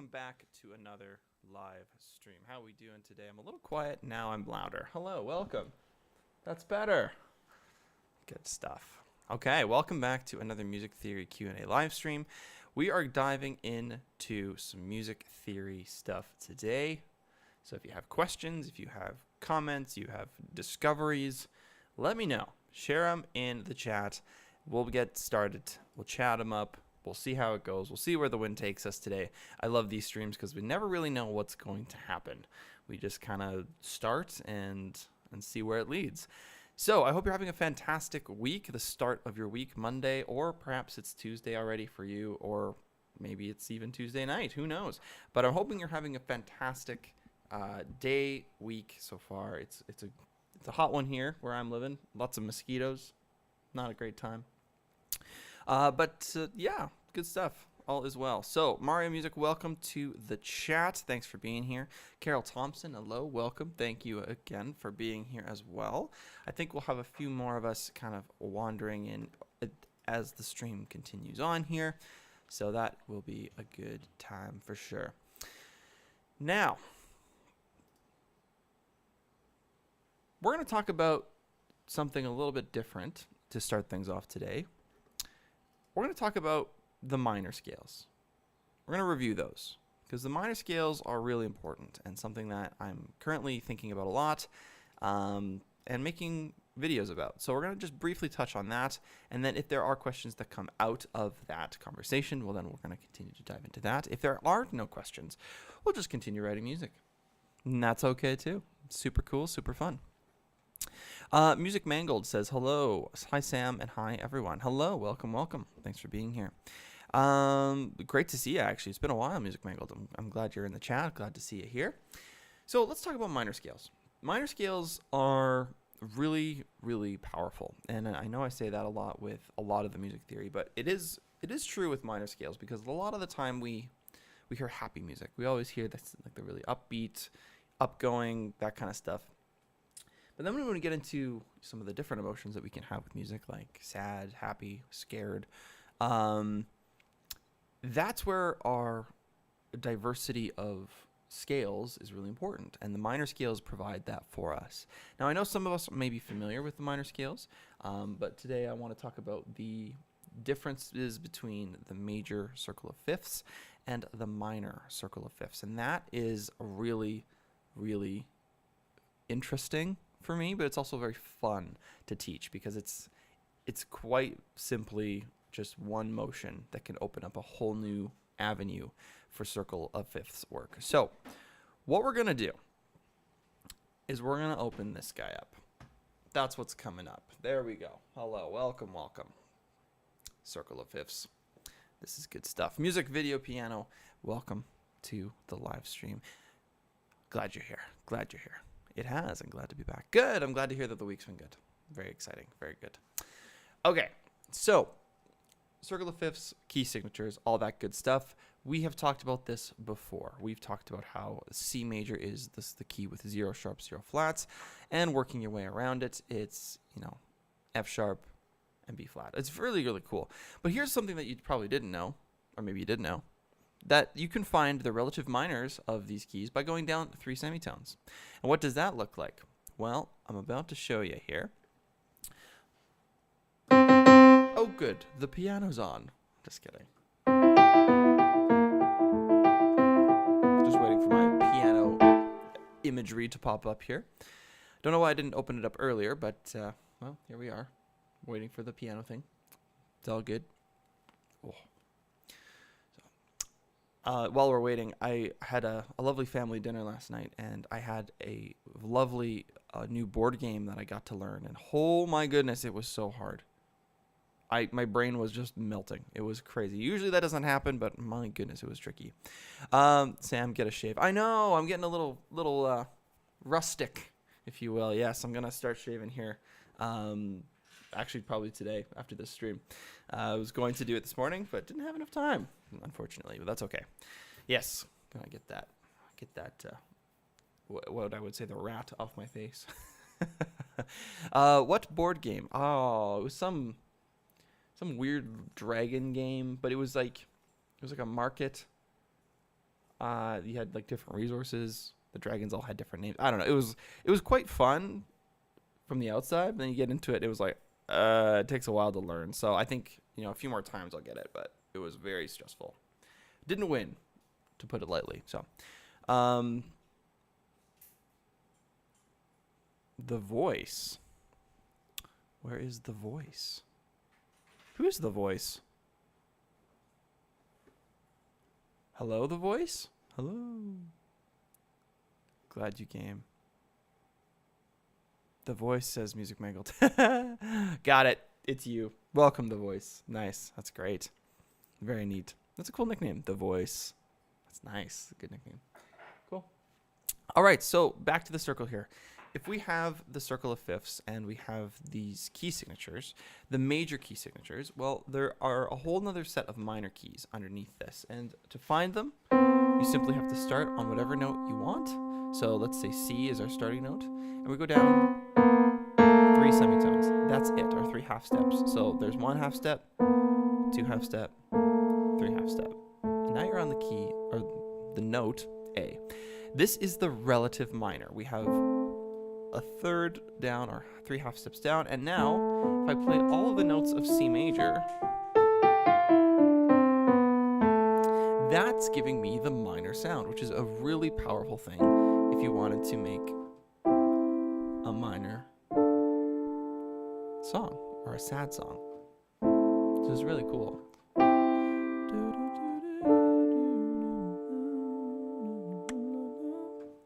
welcome back to another live stream. How are we doing today? I'm a little quiet, now I'm louder. Hello, welcome. That's better. Good stuff. Okay, welcome back to another Music Theory Q&A live stream. We are diving into some music theory stuff today. So if you have questions, if you have comments, you have discoveries, let me know. Share them in the chat. We'll get started. We'll chat them up. We'll see how it goes. We'll see where the wind takes us today. I love these streams because we never really know what's going to happen. We just kind of start and see where it leads. So I hope you're having a fantastic week, the start of your week, Monday, or perhaps it's Tuesday already for you, or maybe it's even Tuesday night. Who knows? But I'm hoping you're having a fantastic day, week so far. It's a hot one here where I'm living. Lots of mosquitoes. Not a great time. Yeah, good stuff. All is well. So, Mario Music, welcome to the chat. Thanks for being here. Carol Thompson, hello, welcome. Thank you again for being here as well. I think we'll have a few more of us kind of wandering in as the stream continues on here. So that will be a good time for sure. Now, we're going to talk about something a little bit different to start things off today. We're going to talk about the minor scales. We're going to review those because the minor scales are really important and something that I'm currently thinking about a lot and making videos about. So we're going to just briefly touch on that, and then if there are questions that come out of that conversation, well, then we're going to continue to dive into that. If there are no questions, we'll just continue writing music, and that's okay too. Super cool, super fun. Music Mangold says, hello. Hi, Sam, and hi, everyone. Hello, welcome, welcome. Thanks for being here. Great to see you, actually. It's been a while, Music Mangold. I'm glad you're in the chat. Glad to see you here. So let's talk about minor scales. Minor scales are really, really powerful. And I know I say that a lot with a lot of the music theory, but it is true with minor scales because a lot of the time we hear happy music. We always hear this, like the really upbeat, upgoing, that kind of stuff. But then when we get into some of the different emotions that we can have with music, like sad, happy, scared, that's where our diversity of scales is really important. And the minor scales provide that for us. Now, I know some of us may be familiar with the minor scales, but today I want to talk about the differences between the major circle of fifths and the minor circle of fifths. And that is really, really interesting for me, but it's also very fun to teach because it's quite simply just one motion that can open up a whole new avenue for circle of fifths work. So what we're going to do is we're going to open this guy up. That's what's coming up. There we go. Hello, welcome, welcome. Circle of fifths. This is good stuff. Music, video, piano. Welcome to the live stream. Glad you're here. Glad you're here. It has. I'm glad to be back. Good. I'm glad to hear that the week's been good. Very exciting. Very good. Okay. So, circle of fifths, key signatures, all that good stuff. We have talked about this before. We've talked about how C major is the key with 0 sharp, 0 flats, and working your way around it, it's, F sharp and B flat. It's really, really cool. But here's something that you probably didn't know, or maybe you did know, that you can find the relative minors of these keys by going down 3 semitones. And what does that look like? Well, I'm about to show you here. Oh, good. The piano's on. Just kidding. Just waiting for my piano imagery to pop up here. Don't know why I didn't open it up earlier, but, well, here we are. Waiting for the piano thing. It's all good. Oh. While we're waiting, I had a lovely family dinner last night, and I had a lovely new board game that I got to learn, and oh my goodness, it was so hard. My brain was just melting. It was crazy. Usually that doesn't happen, but my goodness, it was tricky. Sam, get a shave. I know, I'm getting a little rustic, if you will. Yes, I'm going to start shaving here. Actually, probably today after this stream. I was going to do it this morning, but didn't have enough time, unfortunately. But that's okay. Yes, gonna get that, what I would say, the rat off my face. What board game? Oh, it was some weird dragon game, but it was like a market. You had like different resources. The dragons all had different names. I don't know. It was quite fun from the outside, but then you get into it, it was like it takes a while to learn. So I think, you know, a few more times I'll get it, but it was very stressful. Didn't win, to put it lightly. So The Voice. Where is The Voice? Who is The Voice? Hello, The Voice? Hello. Glad you came. The Voice says Music Mangled. Got it. It's you. Welcome, The Voice. Nice. That's great. Very neat. That's a cool nickname, The Voice. That's nice. Good nickname. Cool. All right, so back to the circle here. If we have the circle of fifths and we have these key signatures, the major key signatures, well, there are a whole nother set of minor keys underneath this. And to find them, you simply have to start on whatever note you want. So let's say C is our starting note. And we go down 3 semitones. That's it, or 3 half steps. So there's 1 half step, 2 half step, 3 half step. And now you're on the key, or the note A. This is the relative minor. We have a third down, or 3 half steps down. And now, if I play all of the notes of C major, that's giving me the minor sound, which is a really powerful thing if you wanted to make a minor song or a sad song. This is really cool.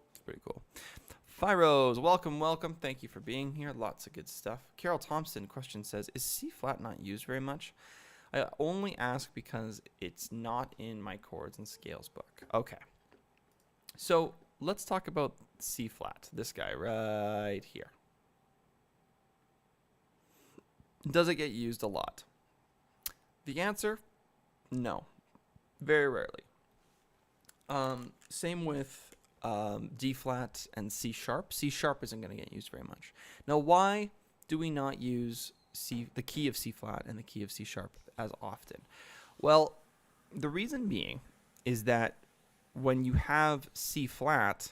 It's pretty cool. Fyros, welcome. Thank you for being here. Lots of good stuff. Carol Thompson question says, is C flat not used very much? I only ask because it's not in my chords and scales book. Okay. So let's talk about C flat, this guy right here. Does it get used a lot? The answer, no. Very rarely. Same with D flat and C sharp. C sharp isn't going to get used very much. Now, why do we not use the key of C flat and the key of C sharp as often? Well, the reason being is that when you have C flat,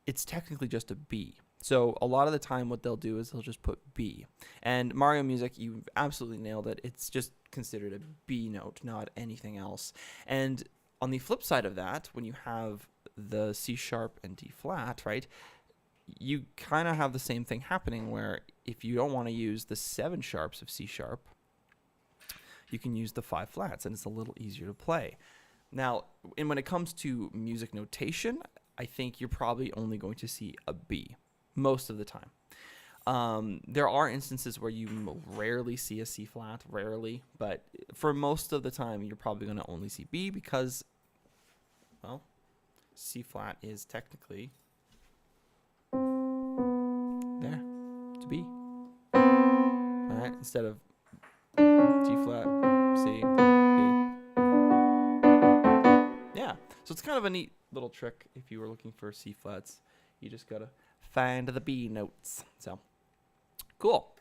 it's technically just a B. So a lot of the time what they'll do is they'll just put B. And Mario Music, you absolutely nailed it. It's just considered a B note, not anything else. And on the flip side of that, when you have the C sharp and D flat, right, you kind of have the same thing happening where if you don't want to use the 7 sharps of C sharp, you can use the 5 flats, and it's a little easier to play. Now, and when it comes to music notation, I think you're probably only going to see a B most of the time. There are instances where you rarely see a C flat, but for most of the time, you're probably going to only see B because, well, C flat is technically there. It's B. All right, instead of D flat, C, B. Yeah, so it's kind of a neat little trick if you were looking for C flats. You just gotta find the B notes. So, cool.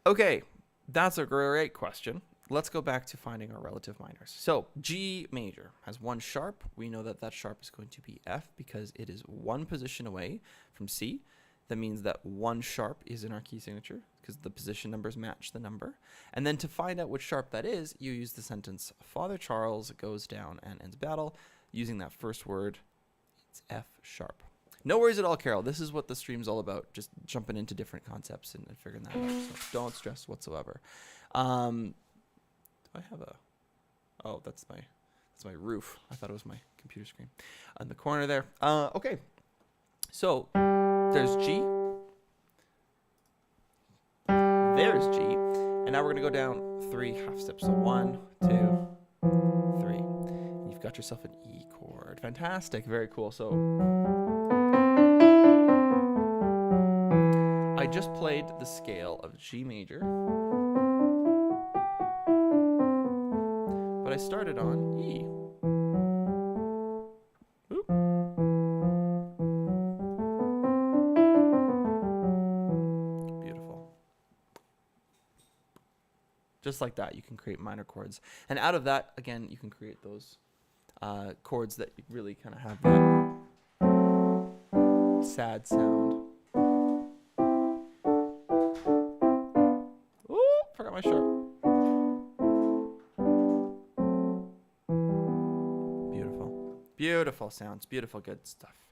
Okay, that's a great question. Let's go back to finding our relative minors. So, G major has 1 sharp. We know that that sharp is going to be F because it is 1 position away from C. That means that 1 sharp is in our key signature because the position numbers match the number. And then to find out which sharp that is, you use the sentence, Father Charles goes down and ends battle. Using that first word, it's F sharp. No worries at all, Carol. This is what the stream's all about, just jumping into different concepts and figuring that out. So don't stress whatsoever. Do I have a... Oh, that's my roof. I thought it was my computer screen. On the corner there. Okay. So there's G. There's G. And now we're going to go down 3 half steps. So 1, 2, 3. And you've got yourself an E chord. Fantastic. Very cool. So I just played the scale of G major, but I started on E. Oop. Beautiful. Just like that, you can create minor chords. And out of that, again, you can create those chords that really kind of have that sad sound. Ooh, forgot my shirt. Beautiful. Beautiful sounds. Beautiful, good stuff.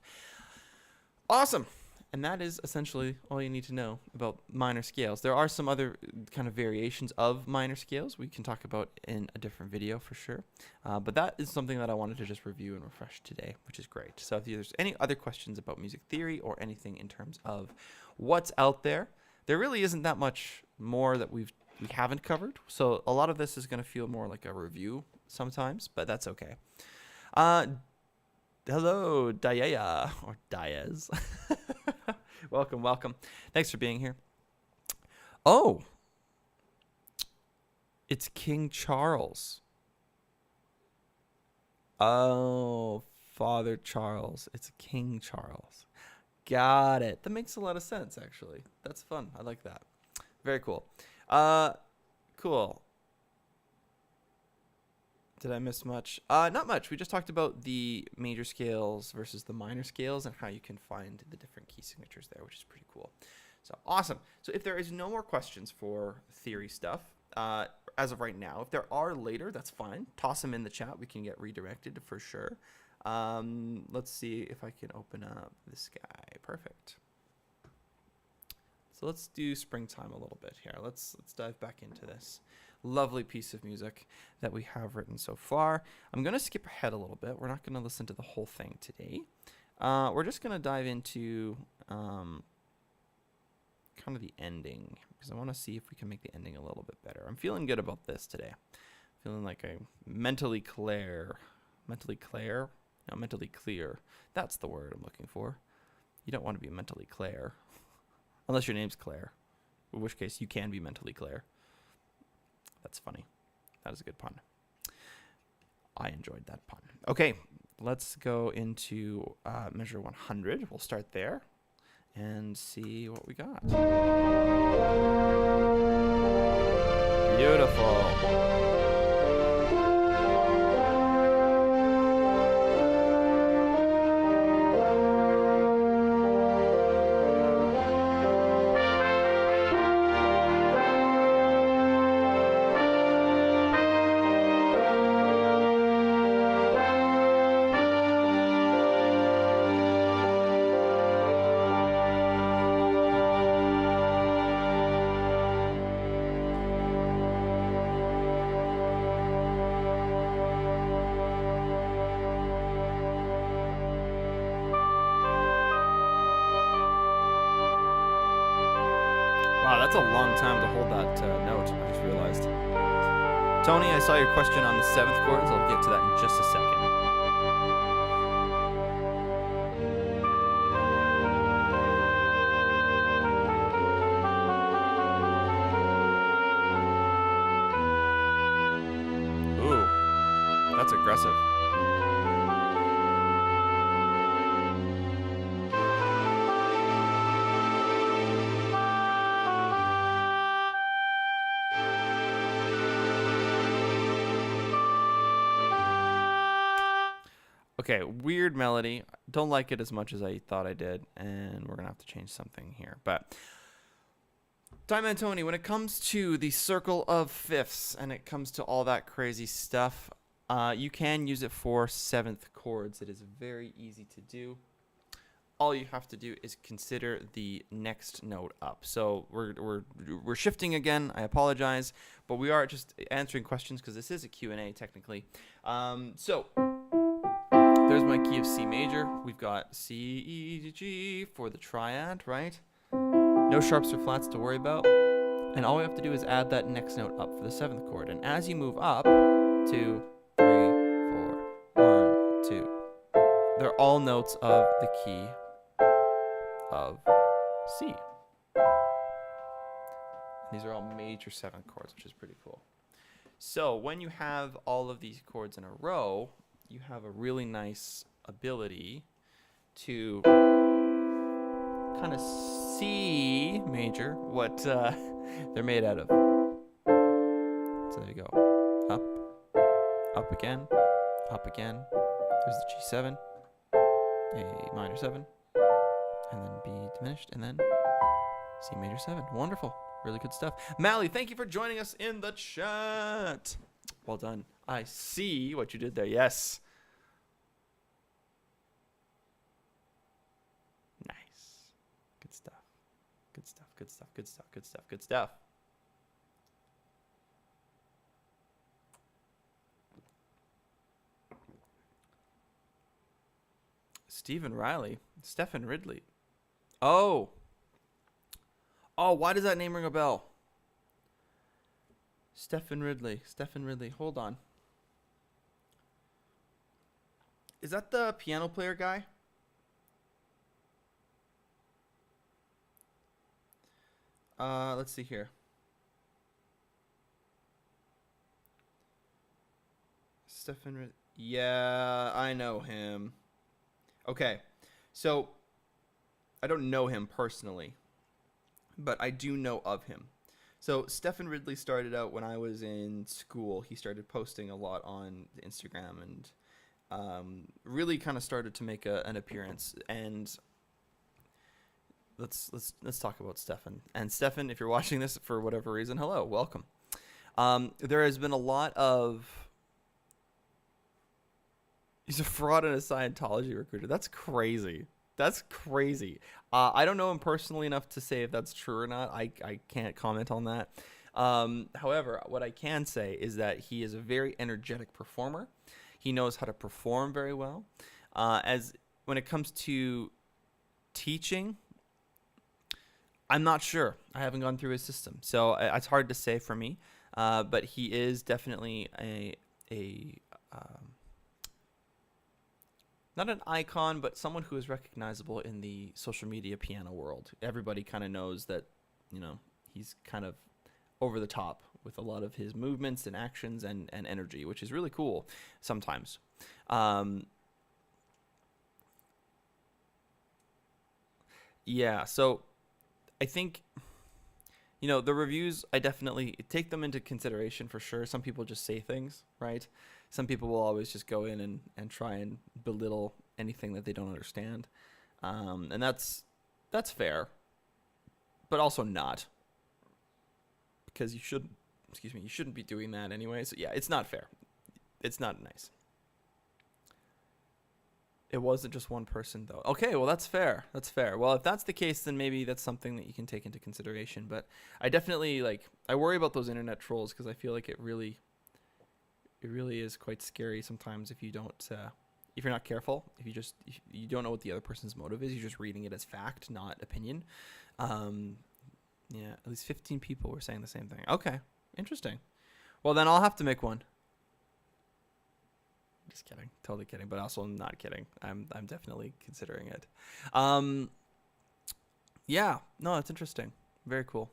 Awesome. And that is essentially all you need to know about minor scales. There are some other kind of variations of minor scales we can talk about in a different video for sure. But that is something that I wanted to just review and refresh today, which is great. So if there's any other questions about music theory or anything in terms of what's out there, there really isn't that much more that we haven't covered. So a lot of this is going to feel more like a review sometimes, but that's okay. Hello, Diaya, or Diaz. Welcome, welcome. Thanks for being here. Oh, it's King Charles. Oh, Father Charles. It's King Charles. Got it. That makes a lot of sense, actually. That's fun. I like that. Very cool. Cool. Did I miss much? Not much. We just talked about the major scales versus the minor scales and how you can find the different key signatures there, which is pretty cool. So awesome. So if there is no more questions for theory stuff, as of right now, if there are later, that's fine. Toss them in the chat. We can get redirected for sure. Let's see if I can open up this guy. Perfect. So let's do Springtime a little bit here. Let's dive back into this lovely piece of music that we have written so far. I'm going to skip ahead a little bit. We're not going to listen to the whole thing today. We're just going to dive into kind of the ending, because I want to see if we can make the ending a little bit better. I'm feeling good about this today. Feeling like I'm mentally clear. Mentally clear? No, mentally clear. That's the word I'm looking for. You don't want to be mentally clear. Unless your name's Claire. In which case you can be mentally clear. That's funny. That is a good pun. I enjoyed that pun. Okay, let's go into measure 100. We'll start there and see what we got. Beautiful. Wow, that's a long time to hold that note, I just realized. Tony, I saw your question on the 7th chords. I'll get to that in just a second. Ooh, that's aggressive. Okay, weird melody. Don't like it as much as I thought I did, and we're gonna have to change something here. But Diamond Tony, when it comes to the circle of fifths and it comes to all that crazy stuff, you can use it for 7th chords. It is very easy to do. All you have to do is consider the next note up. So we're shifting again. I apologize, but we are just answering questions because this is a Q&A technically. So there's my key of C major. We've got C, E, G for the triad, right? No sharps or flats to worry about. And all we have to do is add that next note up for the 7th chord. And as you move up, 2, 3, 4, 1, 2. They're all notes of the key of C. These are all major 7th chords, which is pretty cool. So when you have all of these chords in a row, you have a really nice ability to kind of see major what they're made out of. So there you go. Up, up again, up again, There's the G7, A minor 7, and then B diminished, and then C major 7. Wonderful. Really good stuff. Mally, thank you for joining us in the chat. Well done. I see what you did there. Yes. Nice. Good stuff. Good stuff. Good stuff. Good stuff. Good stuff. Good stuff. Stephen Riley. Stephen Ridley. Oh. Oh, why does that name ring a bell? Stephen Ridley. Stephen Ridley. Hold on. Is that the piano player guy? Let's see here. Stephen Ridley. Yeah, I know him. Okay. So, I don't know him personally, but I do know of him. So Stephen Ridley started out when I was in school. He started posting a lot on Instagram and really kind of started to make an appearance. And let's talk about Stephen. And Stephen, if you're watching this for whatever reason, hello, welcome. There has been a lot of... He's a fraud and a Scientology recruiter. That's crazy. That's crazy. I don't know him personally enough to say if that's true or not. I can't comment on that. However, what I can say is that he is a very energetic performer. He knows how to perform very well. As when it comes to teaching, I'm not sure. I haven't gone through his system, so it's hard to say for me. But he is definitely not an icon, but someone who is recognizable in the social media piano world. Everybody kind of knows that, you know, he's kind of over the top with a lot of his movements and actions and energy, which is really cool sometimes. Yeah, so I think, you know, the reviews, I definitely take them into consideration for sure. Some people just say things, right? Some people will always just go in and try and belittle anything that they don't understand. And that's fair, but also not. Because you shouldn't be doing that anyway. So yeah, it's not fair. It's not nice. It wasn't just one person though. Okay, well that's fair. That's fair. Well, if that's the case, then maybe that's something that you can take into consideration. But I definitely I worry about those internet trolls because I feel like it really is quite scary sometimes if you don't, if you're not careful, if you don't know what the other person's motive is, you're just reading it as fact, not opinion. Yeah, at least 15 people were saying the same thing. Okay, interesting. Well, then I'll have to make one. Just kidding, totally kidding, but also not kidding. I'm definitely considering it. Yeah, no, that's interesting. Very cool.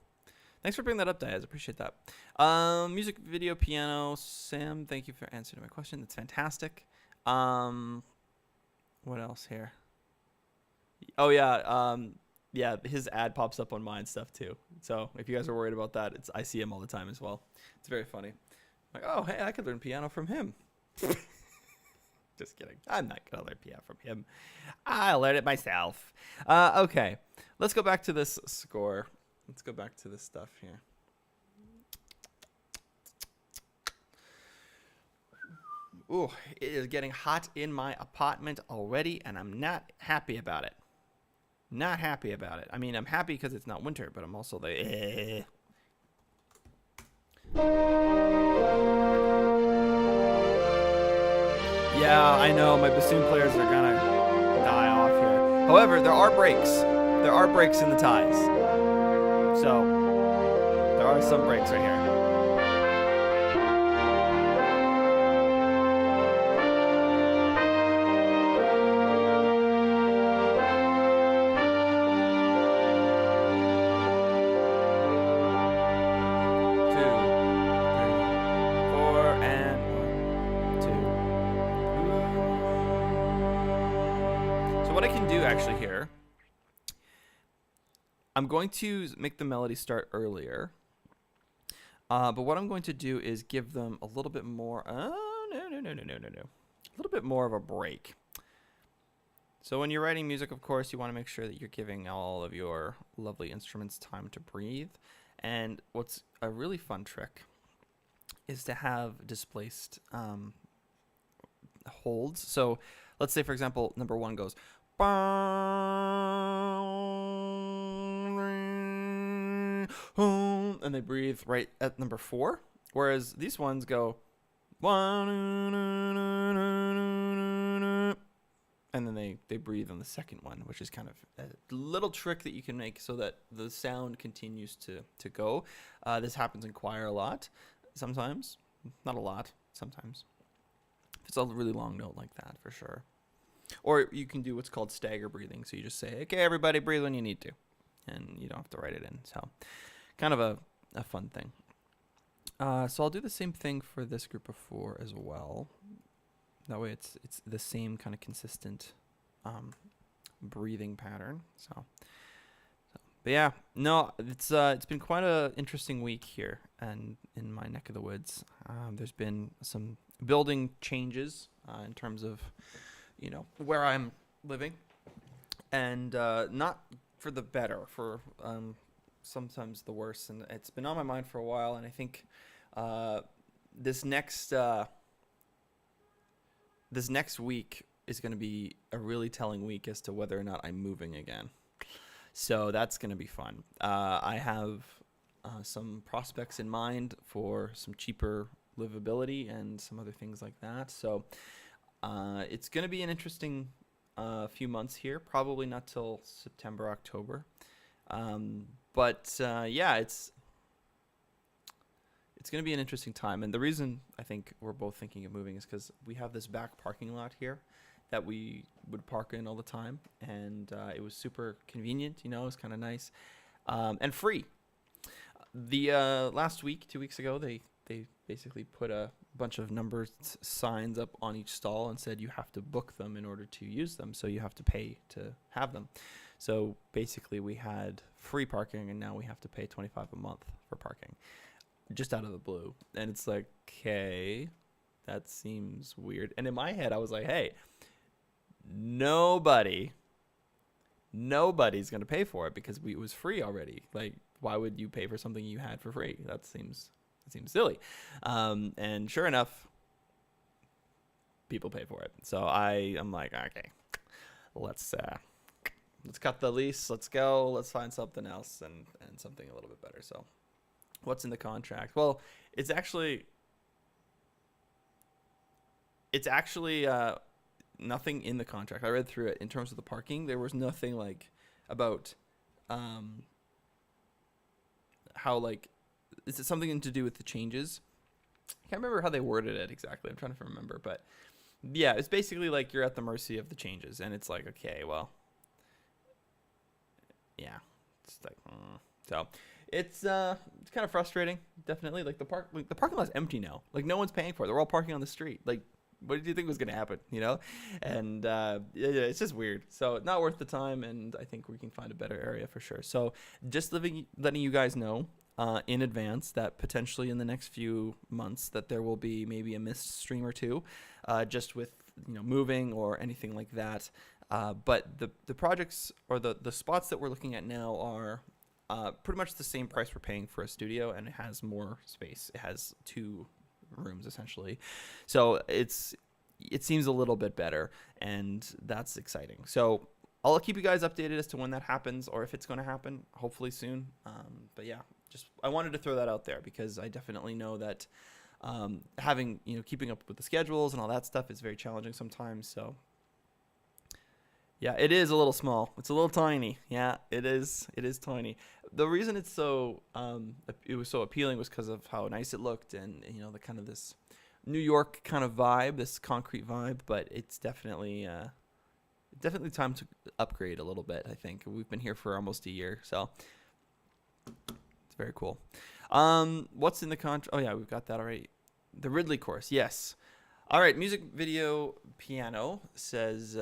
Thanks for bringing that up, Diaz. Appreciate that. Music video, piano. Sam, thank you for answering my question. That's fantastic. What else here? Oh yeah, yeah. His ad pops up on mine stuff too. So if you guys are worried about that, I see him all the time as well. It's very funny. Like, oh hey, I could learn piano from him. Just kidding. I'm not gonna learn piano from him. I'll learn it myself. Okay, let's go back to this score. Let's go back to this stuff here. Ooh, it is getting hot in my apartment already, and I'm not happy about it. Not happy about it. I mean, I'm happy because it's not winter, but I'm also like, Yeah, I know, my bassoon players are gonna die off here. However, there are breaks. There are breaks in the ties. So, there are some breaks right here. Actually here, I'm going to make the melody start earlier, but what I'm going to do is give them a little bit more. No. little bit more of a break. So when you're writing music, of course, you want to make sure that you're giving all of your lovely instruments time to breathe. And what's a really fun trick is to have displaced holds. So let's say, for example, number 1 goes, and they breathe right at number 4. Whereas these ones go, and then they breathe on the second one, which is kind of a little trick that you can make so that the sound continues to go. This happens in choir a lot, sometimes. Not a lot, sometimes. If it's a really long note like that, for sure. Or you can do what's called stagger breathing. So you just say, okay, everybody breathe when you need to. And you don't have to write it in. So kind of a fun thing. So I'll do the same thing for this group of 4 as well. That way it's the same kind of consistent breathing pattern. But yeah, no, it's been quite a interesting week here and in my neck of the woods. There's been some building changes in terms of, where I'm living, and not for the better, for sometimes the worse. And it's been on my mind for a while, and I think this next week is going to be a really telling week as to whether or not I'm moving again. So that's going to be fun. I have some prospects in mind for some cheaper livability and some other things like that. So it's going to be an interesting few months here, probably not till September, October. Yeah, it's going to be an interesting time. And the reason I think we're both thinking of moving is because we have this back parking lot here that we would park in all the time. And it was super convenient, it was kind of nice and free. The last week, 2 weeks ago, they basically put a bunch of numbered signs up on each stall and said you have to book them in order to use them. So you have to pay to have them. So basically we had free parking, and now we have to pay $25 a month for parking, just out of the blue. And it's like, okay, that seems weird. And in my head, I was like, hey, nobody's going to pay for it because it was free already. Like, why would you pay for something you had for free? That seems silly. And sure enough, people pay for it. So I'm like, okay, let's cut the lease. Let's go. Let's find something else and something a little bit better. So what's in the contract? Well, it's actually nothing in the contract. I read through it. In terms of the parking, there was nothing like about how, like, is it something to do with the changes? I can't remember how they worded it exactly. I'm trying to remember, but yeah, it's basically like you're at the mercy of the changes, and it's like, okay, well, yeah, it's like, so it's kind of frustrating, definitely. Like the parking lot's empty now. Like, no one's paying for it. They're all parking on the street. Like, what did you think was going to happen, And it's just weird. So not worth the time, and I think we can find a better area for sure. So just letting you guys know in advance that potentially in the next few months that there will be maybe a missed stream or two, just with moving or anything like that. But the projects or the spots that we're looking at now are pretty much the same price we're paying for a studio, and it has more space. It has 2 rooms essentially, so it seems a little bit better, and that's exciting. So I'll keep you guys updated as to when that happens, or if it's going to happen, hopefully soon. But yeah, just I wanted to throw that out there because I definitely know that having keeping up with the schedules and all that stuff is very challenging sometimes. So yeah, it is a little small. It's a little tiny. Yeah, it is tiny. The reason it's so it was so appealing was because of how nice it looked, and the kind of this New York kind of vibe, this concrete vibe. But it's definitely time to upgrade a little bit. I think we've been here for almost a year, so it's very cool. What's in the contract? Oh yeah, we've got that already. The Ridley course, yes. All right, music video piano says.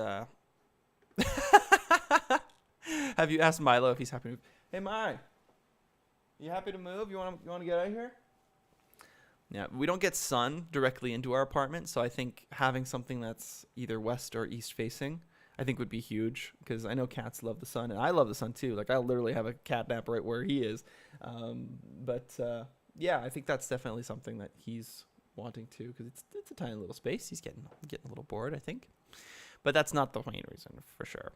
Have you asked Milo if he's happy to move? Hey, Mai, you happy to move? You want to get out of here? Yeah, we don't get sun directly into our apartment, so I think having something that's either west or east facing, I think would be huge, because I know cats love the sun, and I love the sun too. Like, I literally have a cat nap right where he is. Yeah, I think that's definitely something that he's wanting to, because it's a tiny little space. He's getting a little bored, I think. But that's not the main reason, for sure.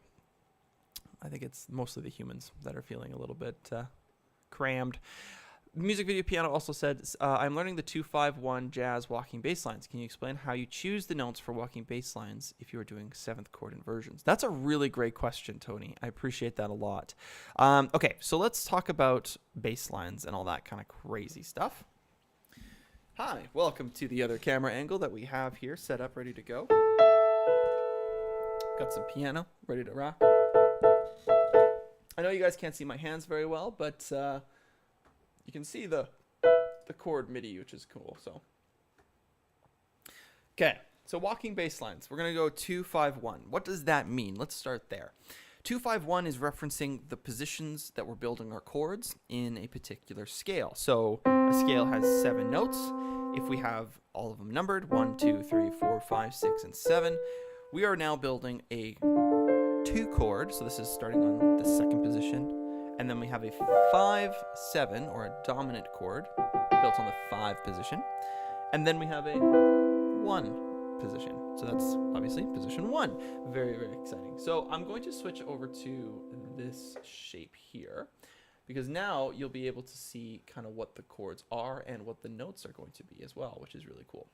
I think it's mostly the humans that are feeling a little bit crammed. Music Video Piano also said, I'm learning the 2-5-1 jazz walking bass lines. Can you explain how you choose the notes for walking bass lines if you are doing 7th chord inversions? That's a really great question, Tony. I appreciate that a lot. Okay, so let's talk about bass lines and all that kind of crazy stuff. Hi, welcome to the other camera angle that we have here set up, ready to go. Got some piano ready to rock. I know you guys can't see my hands very well, but you can see the chord MIDI, which is cool. So, okay, so walking bass lines. We're gonna go 2-5-1. What does that mean? Let's start there. 2-5-1 is referencing the positions that we're building our chords in a particular scale. So a scale has 7 notes. If we have all of them numbered, 1, 2, 3, 4, 5, 6, and 7, we are now building a 2 chord. So this is starting on the 2nd position. And then we have a 5-7, or a dominant chord, built on the 5 position. And then we have a 1 position. So that's obviously position 1. Very, very exciting. So I'm going to switch over to this shape here, because now you'll be able to see kind of what the chords are and what the notes are going to be as well, which is really cool.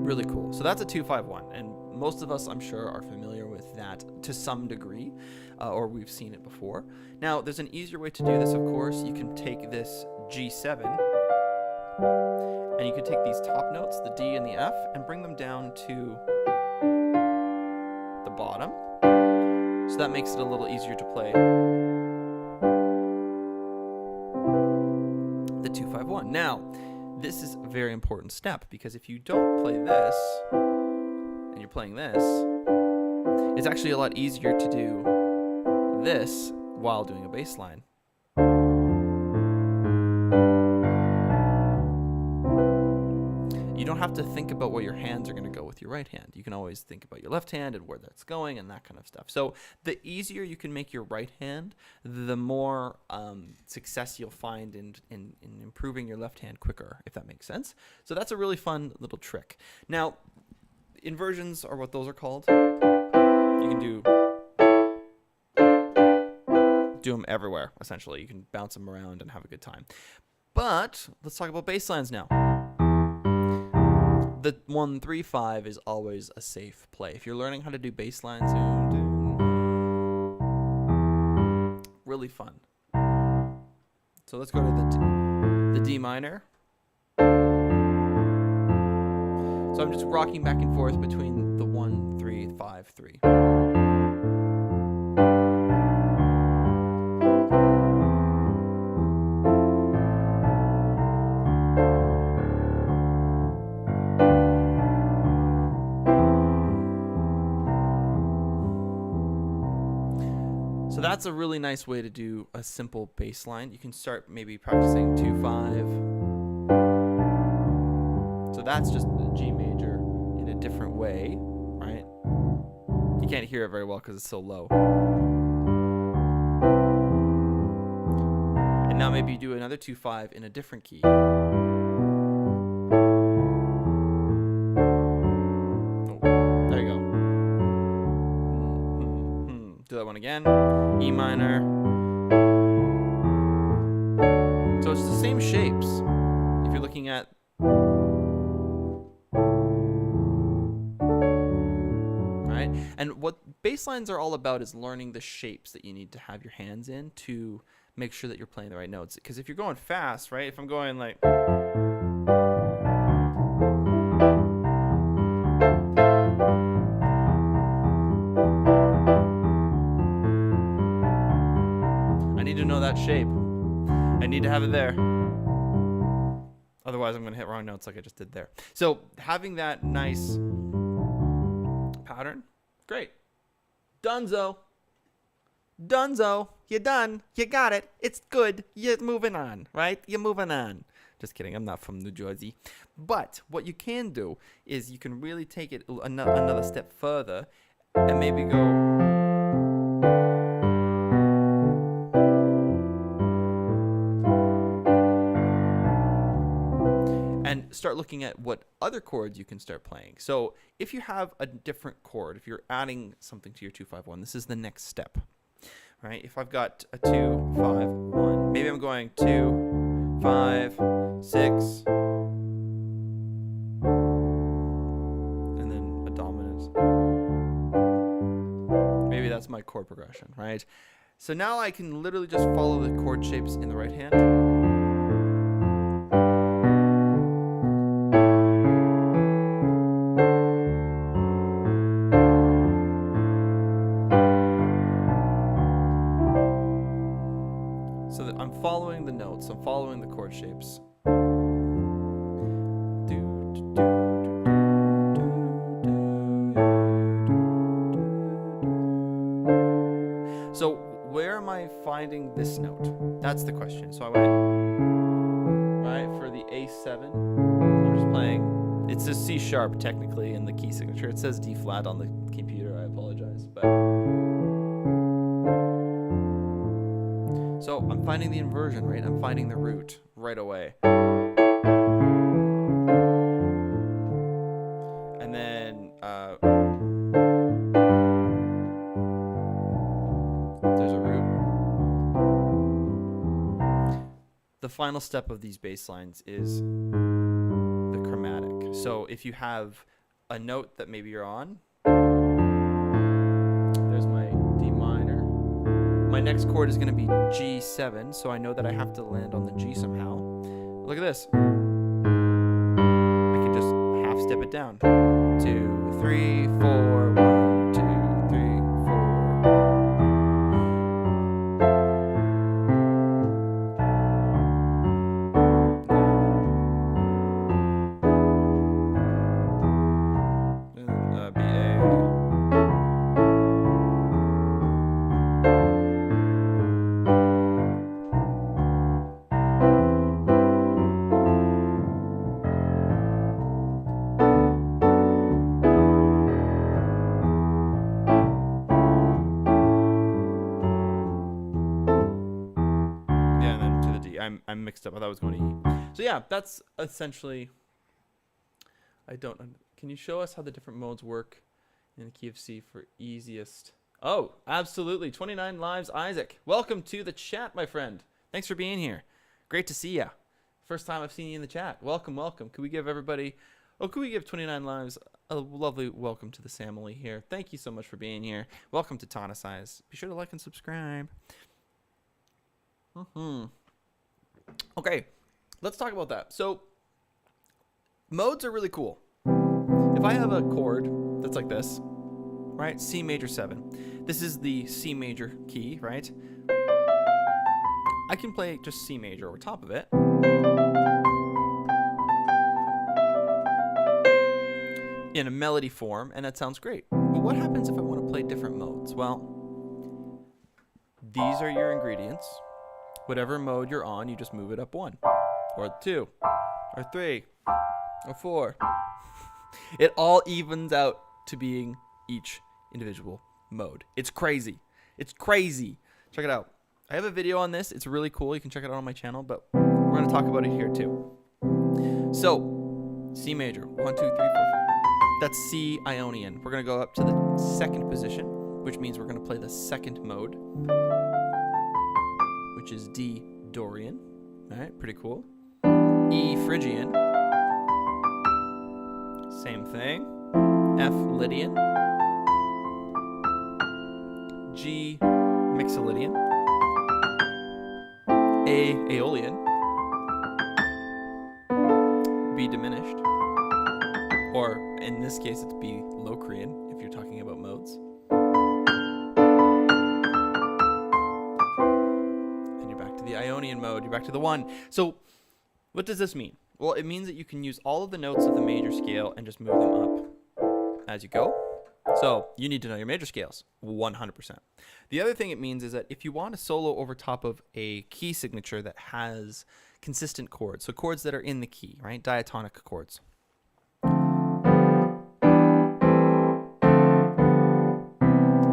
Really cool. So that's a 2-5-1, and most of us, I'm sure, are familiar with that to some degree, or we've seen it before. Now, there's an easier way to do this, of course. You can take this G7, and you can take these top notes, the D and the F, and bring them down to the bottom. So that makes it a little easier to play the 2-5-1. Now, this is a very important step, because if you don't play this and you're playing this, it's actually a lot easier to do this while doing a bass line. You don't have to think about where your hands are going to go with your right hand. You can always think about your left hand and where that's going and that kind of stuff. So the easier you can make your right hand, the more success you'll find in improving your left hand quicker, if that makes sense. So that's a really fun little trick. Now, inversions are what those are called. You can do them everywhere, essentially. You can bounce them around and have a good time. But let's talk about bass lines now. The 1-3-5 is always a safe play. If you're learning how to do bass lines, really fun. So let's go to the D minor. So I'm just rocking back and forth between the 1-3-5-3. So that's a really nice way to do a simple bass line. You can start maybe practicing 2-5. So that's just the G major in a different way, right? You can't hear it very well because it's so low. And now maybe you do another 2-5 in a different key. Do that one again, E minor. So it's the same shapes if you're looking at right. And what bass lines are all about is learning the shapes that you need to have your hands in to make sure that you're playing the right notes. Because if you're going fast, right? If I'm going like to know that shape. I need to have it there. Otherwise, I'm going to hit wrong notes like I just did there. So having that nice pattern, great. Dunzo. Dunzo, you're done. You got it. It's good. You're moving on, right? You're moving on. Just kidding. I'm not from New Jersey. But what you can do is you can really take it another step further and maybe go. And start looking at what other chords you can start playing. So if you have a different chord, if you're adding something to your 2-5-1, this is the next step. Right? If I've got a 2-5-1, maybe I'm going 2, 5, 6, and then a dominant. Maybe that's my chord progression, right? So now I can literally just follow the chord shapes in the right hand. So that I'm following the notes, I'm following the chord shapes. So where am I finding this note? That's the question. So I went, right, for the A7, I'm just playing, it's a C sharp technically in the key signature. It says D flat on the computer, I apologize, but. So I'm finding the inversion, right? I'm finding the root right away. And then there's a root. The final step of these bass lines is the chromatic. So if you have a note that maybe you're on, there's my D minor. My next chord is going to be G7, so I know that I have to land on the G somehow. Look at this. I can just half step it down. 2, 3, 4, 1, 2, 3, 4. B, A. I'm mixed up. I thought I was going to E. So yeah, that's essentially. Can you show us how the different modes work in the key of C for easiest? Oh, absolutely. 29 Lives, Isaac. Welcome to the chat, my friend. Thanks for being here. Great to see ya. First time I've seen you in the chat. Welcome, welcome. Could we give everybody? Could we give 29 Lives a lovely welcome to the family here? Thank you so much for being here. Welcome to Tonicized. Be sure to like and subscribe. Okay, let's talk about that. So, modes are really cool. If I have a chord that's like this, right? C major 7. This is the C major key, right? I can play just C major over top of it. In a melody form, and that sounds great. But what happens if I want to play different modes? Well, these are your ingredients. Whatever mode you're on, you just move it up 1, or 2, or 3, or 4. It all evens out to being each individual mode. It's crazy. It's crazy. Check it out. I have a video on this. It's really cool. You can check it out on my channel, but we're going to talk about it here too. So, C major, 1, 2, 3, 4. That's C Ionian. We're going to go up to the second position, which means we're going to play the second mode, which is D Dorian. All right, pretty cool. E Phrygian. Same thing. F Lydian. G Mixolydian. A Aeolian. B diminished. Or in this case, it's B Locrian if you're talking about modes. The Ionian mode, you're back to the 1. So what does this mean? Well, it means that you can use all of the notes of the major scale and just move them up as you go. So you need to know your major scales, 100%. The other thing it means is that if you want to solo over top of a key signature that has consistent chords, so chords that are in the key, right? Diatonic chords.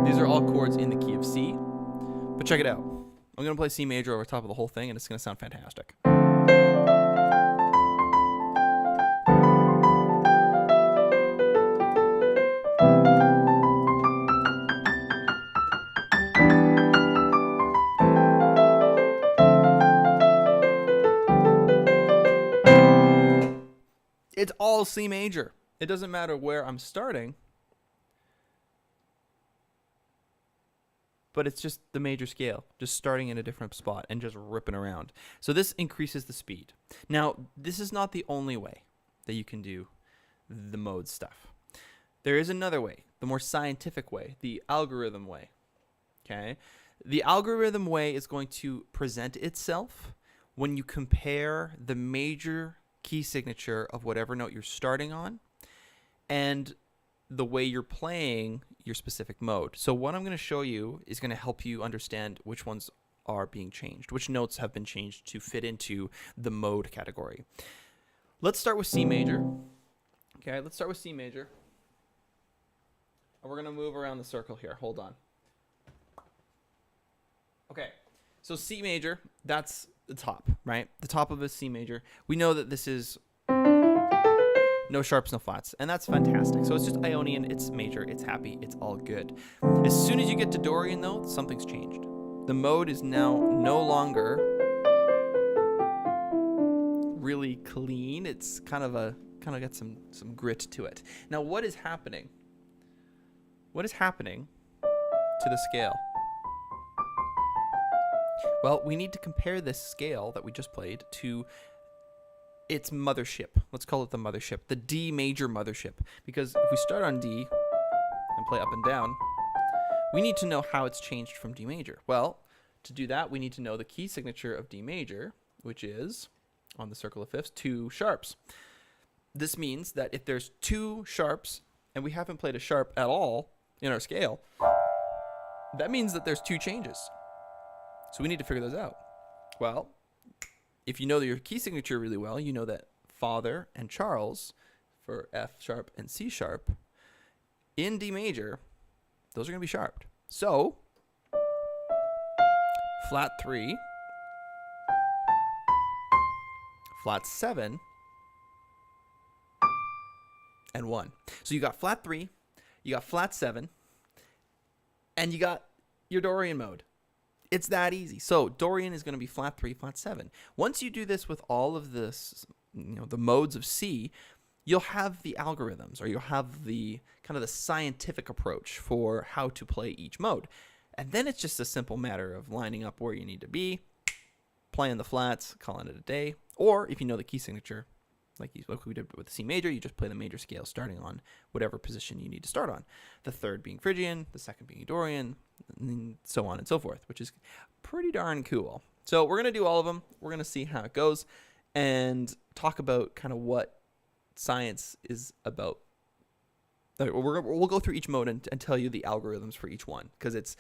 These are all chords in the key of C, but check it out. I'm going to play C major over top of the whole thing, and it's going to sound fantastic. It's all C major. It doesn't matter where I'm starting, but it's just the major scale, just starting in a different spot and just ripping around. So this increases the speed. Now, this is not the only way that you can do the mode stuff. There is another way, the more scientific way, the algorithm way. Okay? The algorithm way is going to present itself when you compare the major key signature of whatever note you're starting on and the way you're playing your specific mode. So what I'm going to show you is going to help you understand which ones are being changed, which notes have been changed to fit into the mode category. Let's start with C major. Okay, let's start with C major. And we're going to move around the circle here. Hold on. Okay, so C major, that's the top, right? The top of a C major. We know that this is no sharps, no flats, and that's fantastic. So it's just Ionian, it's major, it's happy, it's all good. As soon as you get to Dorian, though, something's changed. The mode is now no longer really clean. It's kind of got some grit to it. Now, what is happening? What is happening to the scale? Well, we need to compare this scale that we just played to its mothership. Let's call it the mothership, the D major mothership. Because if we start on D and play up and down, we need to know how it's changed from D major. Well, to do that, we need to know the key signature of D major, which is, on the circle of fifths, 2 sharps. This means that if there's 2 sharps and we haven't played a sharp at all in our scale, that means that there's 2 changes. So we need to figure those out. Well, if you know your key signature really well, you know that Father and Charles for F sharp and C sharp in D major, those are going to be sharped. So flat 3, flat 7, and 1. So you got flat 3, you got flat 7, and you got your Dorian mode. It's that easy. So Dorian is going to be flat 3, flat 7. Once you do this with all of this, the modes of C, you'll have the algorithms, or you'll have the kind of the scientific approach for how to play each mode. And then it's just a simple matter of lining up where you need to be, playing the flats, calling it a day. Or if you know the key signature, like we did with the C major, you just play the major scale starting on whatever position you need to start on. The third being Phrygian, the second being Dorian, and so on and so forth, which is pretty darn cool. So we're going to do all of them. We're going to see how it goes and talk about kind of what science is about. We'll go through each mode and tell you the algorithms for each one, because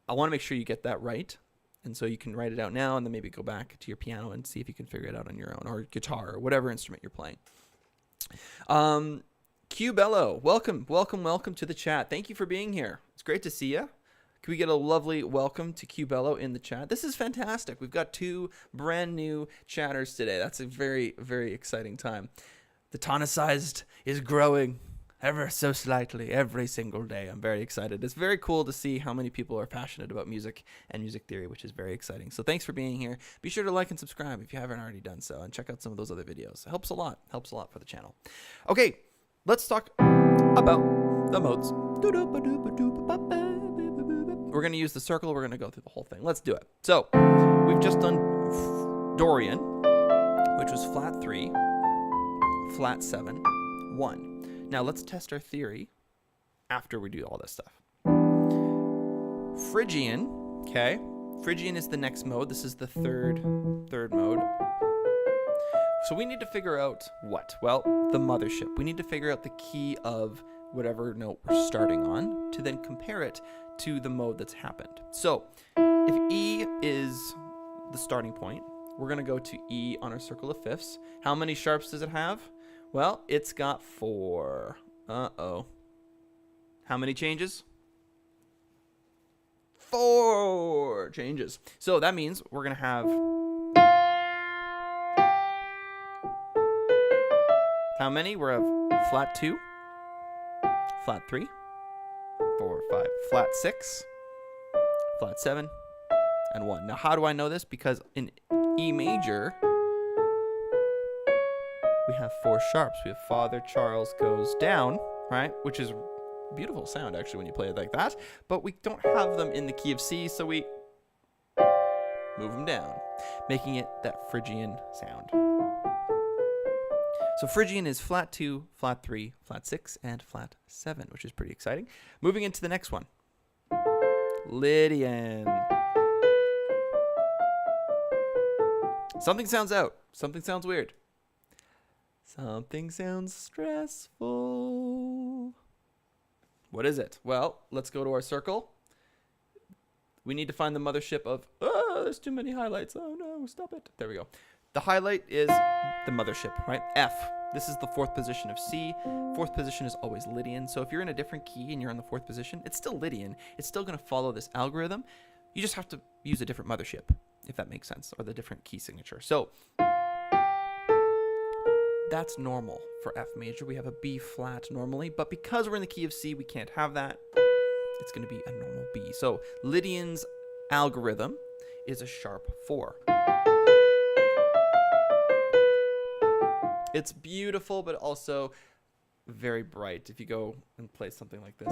I want to make sure you get that right. And so you can write it out now and then maybe go back to your piano and see if you can figure it out on your own, or guitar, or whatever instrument you're playing. Q Bello, welcome to the chat. Thank you for being here. It's great to see you. Can we get a lovely welcome to Q Bello in the chat? This is fantastic. We've got 2 brand new chatters today. That's a very, very exciting time. The Tonicized is growing ever so slightly every single day. I'm very excited. It's very cool to see how many people are passionate about music and music theory, which is very exciting. So thanks for being here. Be sure to like and subscribe if you haven't already done so, and check out some of those other videos. It helps a lot for the channel. Okay, let's talk about the modes. We're going to use the circle. We're going to go through the whole thing. Let's do it. So we've just done Dorian, which was flat 3, flat 7, 1. Now let's test our theory after we do all this stuff. Phrygian, okay? Phrygian is the next mode. This is the third mode. So we need to figure out what? Well, the mothership. We need to figure out the key of whatever note we're starting on to then compare it to the mode that's happened. So if E is the starting point, we're going to go to E on our circle of fifths. How many sharps does it have? Well, it's got 4. Uh-oh. How many changes? 4 changes. So that means we're going to have... How many? We're have flat 2, flat 3, 4, 5, flat 6, flat 7, and 1. Now, how do I know this? Because in E major, we have 4 sharps. We have Father Charles Goes Down, right? Which is a beautiful sound, actually, when you play it like that. But we don't have them in the key of C, so we move them down, making it that Phrygian sound. So Phrygian is flat 2, flat 3, flat 6, and flat 7, which is pretty exciting. Moving into the next one. Lydian. Something sounds out. Something sounds weird. Something sounds stressful. What is it? Well, let's go to our circle. We need to find the mothership of... Oh, there's too many highlights. Oh no, stop it. There we go. The highlight is the mothership, right? F. This is the 4th position of C. 4th position is always Lydian. So if you're in a different key and you're in the 4th position, it's still Lydian. It's still going to follow this algorithm. You just have to use a different mothership, if that makes sense, or the different key signature. So that's normal for F major. We have a B flat normally, but because we're in the key of C, we can't have that. It's going to be a normal B. So Lydian's algorithm is a sharp 4. It's beautiful, but also very bright if you go and play something like this.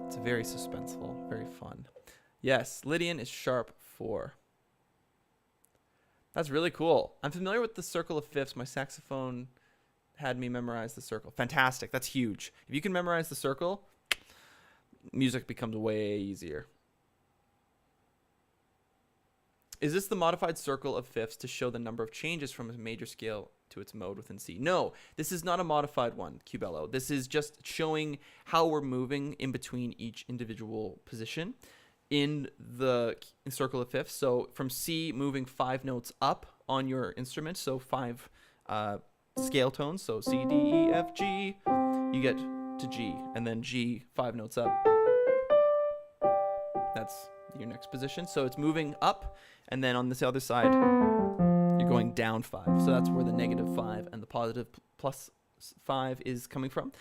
It's very suspenseful, very fun. Yes, Lydian is sharp 4. That's really cool. I'm familiar with the circle of fifths. My saxophone had me memorize the circle. Fantastic. That's huge. If you can memorize the circle, music becomes way easier. Is this the modified circle of fifths to show the number of changes from a major scale to its mode within C? No, this is not a modified one, Cubello. This is just showing how we're moving in between each individual position in the circle of fifths. So from C, moving 5 notes up on your instrument, so 5 scale tones, so C, D, E, F, G, you get to G, and then G, 5 notes up. That's your next position. So it's moving up, and then on this other side, you're going down 5. So that's where the -5 and the positive +5 is coming from.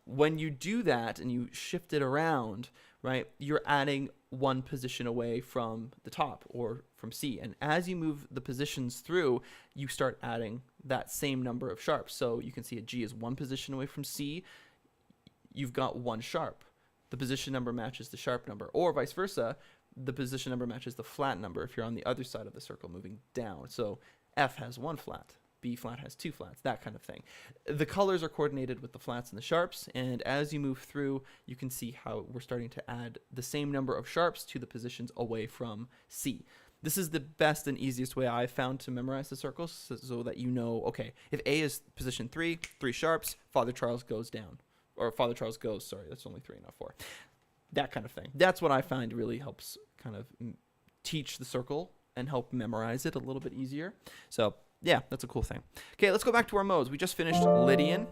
When you do that and you shift it around, right, you're adding 1 position away from the top or from C. And as you move the positions through, you start adding that same number of sharps. So you can see a G is 1 position away from C. You've got 1 sharp. The position number matches the sharp number, or vice versa. The position number matches the flat number if you're on the other side of the circle moving down. So F has 1 flat, B flat has 2 flats, that kind of thing. The colors are coordinated with the flats and the sharps, and as you move through, you can see how we're starting to add the same number of sharps to the positions away from C. This is the best and easiest way I've found to memorize the circles, so that you know, okay, if A is position 3, 3 sharps, Father Charles goes down. Or Father Charles goes, sorry, that's only 3, not 4. That kind of thing. That's what I find really helps kind of teach the circle and help memorize it a little bit easier. So, yeah, that's a cool thing. Okay, let's go back to our modes. We just finished Lydian.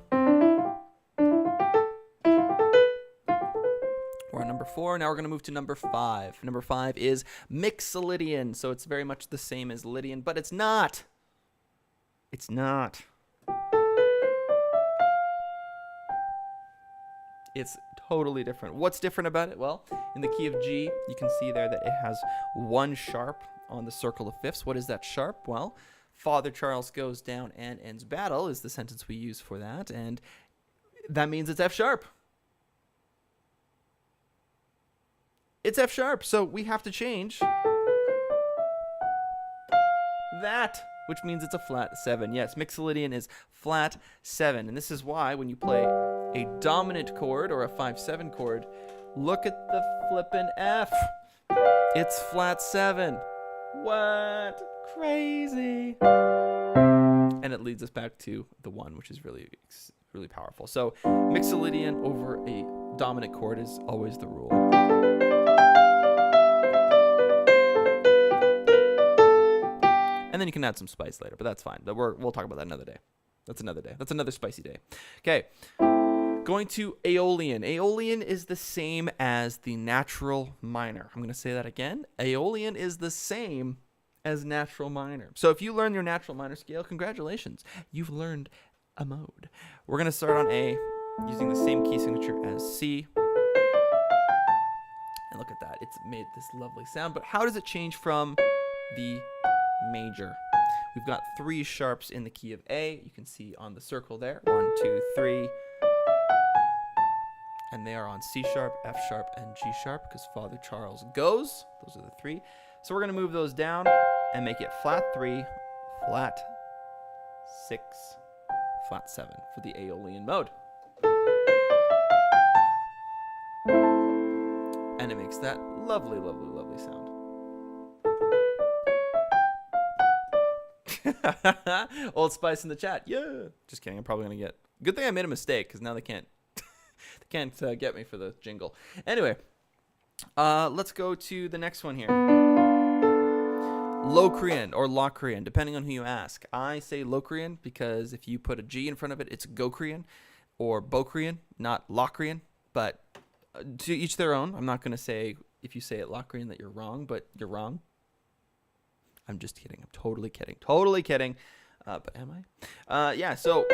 We're on number 4. Now we're going to move to number 5. Number 5 is Mixolydian. So it's very much the same as Lydian, but it's not. It's not. It's totally different. What's different about it? Well, in the key of G, you can see there that it has 1 sharp on the circle of fifths. What is that sharp? Well, Father Charles goes down and ends battle is the sentence we use for that, and that means it's F sharp. It's F sharp, so we have to change that, which means it's a flat 7. Yes, Mixolydian is flat 7, and this is why when you play a dominant chord or a 5/7 chord, look at the flippin' F. It's flat 7. What? Crazy. And it leads us back to the 1, which is really powerful. So mixolydian over a dominant chord is always the rule. And then you can add some spice later, but that's fine. We'll talk about that another day. That's another day. That's another spicy day. Okay. Going to Aeolian. Aeolian is the same as the natural minor. I'm going to say that again. Aeolian is the same as natural minor. So if you learn your natural minor scale, congratulations. You've learned a mode. We're going to start on A using the same key signature as C. And look at that. It's made this lovely sound. But how does it change from the major? We've got 3 sharps in the key of A. You can see on the circle there. 1, 2, 3. And they are on C sharp, F sharp, and G sharp because Father Charles goes. Those are the 3. So we're going to move those down and make it flat 3, flat 6, flat 7 for the Aeolian mode. And it makes that lovely, lovely, lovely sound. Old Spice in the chat. Yeah. Just kidding. I'm probably going to get... Good thing I made a mistake because now they can't get me for the jingle. Anyway, let's go to the next one here. Locrian or Locrian, depending on who you ask. I say Locrian because if you put a G in front of it, it's Gocrian or Bocrian, not Locrian. But to each their own. I'm not going to say if you say it Locrian that you're wrong, but you're wrong. I'm just kidding. I'm totally kidding. Totally kidding. But am I? Yeah, so...